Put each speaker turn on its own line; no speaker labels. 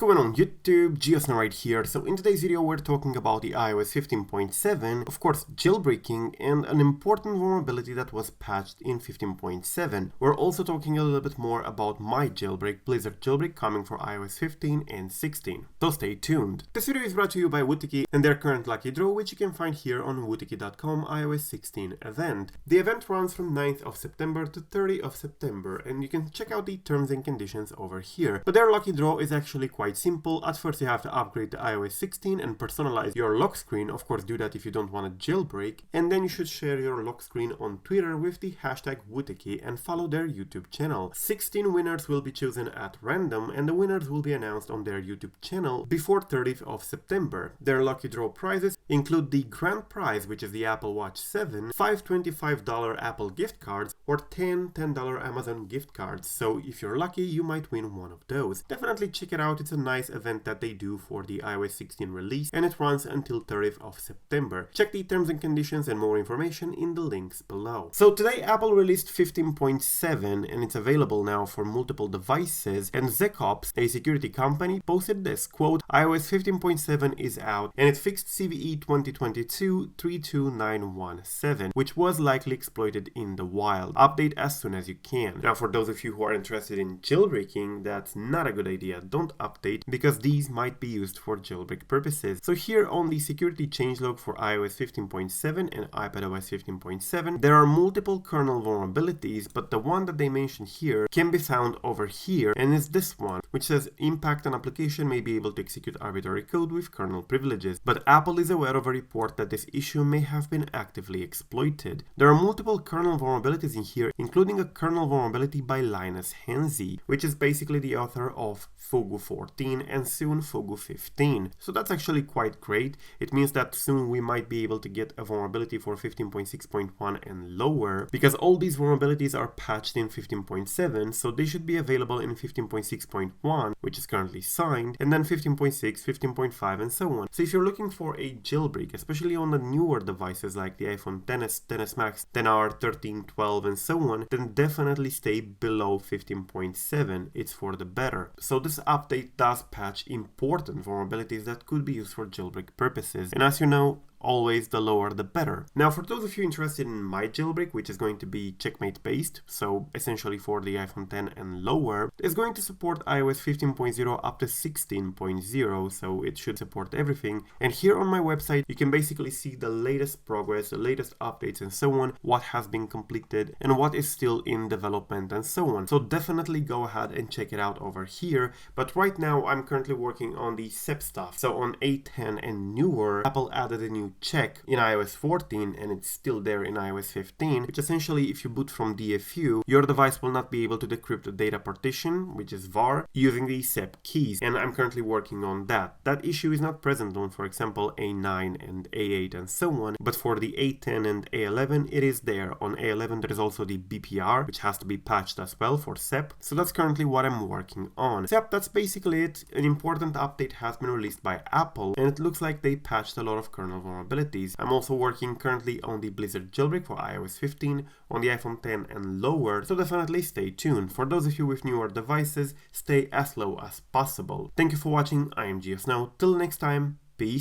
going on YouTube? Geosnow right here. So in today's video we're talking about the iOS 15.7, of course jailbreaking, and an important vulnerability that was patched in 15.7. We're also talking a little bit more about my jailbreak, Blizzard Jailbreak, coming for iOS 15 and 16. So stay tuned. This video is brought to you by Wootiki and their current lucky draw, which you can find here on wootiki.com iOS 16 event. The event runs from 9th of September to 30th of September, and you can check out the terms and conditions over here. But their lucky draw is actually quite simple. At first you have to upgrade to iOS 16 and personalize your lock screen. Of course, do that if you don't want to jailbreak. And then you should share your lock screen on Twitter with the hashtag Wootiki and follow their YouTube channel. 16 winners will be chosen at random, and the winners will be announced on their YouTube channel before 30th of September. Their lucky draw prizes include the grand prize, which is the Apple Watch 7, 5 $25 Apple gift cards, or 10 $10 Amazon gift cards. So if you're lucky, you might win one of those. Definitely check it out. It's a nice event that they do for the iOS 16 release, and it runs until 30th of September. Check the terms and conditions and more information in the links below. So today Apple released 15.7 and it's available now for multiple devices, and ZecOps, a security company, posted this quote: iOS 15.7 is out and it fixed CVE 2022-32917, which was likely exploited in the wild. Update as soon as you can. Now for those of you who are interested in jailbreaking, that's not a good idea. Don't update, because these might be used for jailbreak purposes. So here on the security changelog for iOS 15.7 and iPadOS 15.7, there are multiple kernel vulnerabilities, but the one that they mention here can be found over here, and is this one, which says impact an application may be able to execute arbitrary code with kernel privileges. But Apple is aware of a report that this issue may have been actively exploited. There are multiple kernel vulnerabilities in here, including a kernel vulnerability by Linus Henze, which is basically the author of Fogu 14 and soon Fogu 15. So that's actually quite great. It means that soon we might be able to get a vulnerability for 15.6.1 and lower, because all these vulnerabilities are patched in 15.7, so they should be available in 15.6.1, which is currently signed, and then 15.6, 15.5 and so on. So if you're looking for a jailbreak, especially on the newer devices like the iPhone XS, XS Max, XR, 13, 12 and so on, then definitely stay below 15.7. It's for the better. So this update does patch important vulnerabilities that could be used for jailbreak purposes, and as you know, always the lower the better. Now for those of you interested in my jailbreak, which is going to be checkmate based, so essentially for the iPhone 10 and lower, it's going to support iOS 15.0 up to 16.0, so it should support everything. And here on my website you can basically see the latest progress, the latest updates and so on, what has been completed and what is still in development and so on. So definitely go ahead and check it out over here. But right now I'm currently working on the SEP stuff. So on 8.10 and newer, Apple added a new check in iOS 14, and it's still there in iOS 15, which essentially if you boot from DFU, your device will not be able to decrypt the data partition, which is var, using the SEP keys, and I'm currently working on that. That issue is not present on, for example, A9 and A8 and so on, but for the A10 and A11 it is there. On A11 there is also the BPR, which has to be patched as well for SEP, so that's currently what I'm working on. SEP, that's basically it. An important update has been released by Apple, and it looks like they patched a lot of kernel vulnerabilities. I'm also working currently on the Blizzard Jailbreak for iOS 15 on the iPhone 10 and lower, so definitely stay tuned. For those of you with newer devices, stay as low as possible. Thank you for watching. I am Geosnow. Till next time.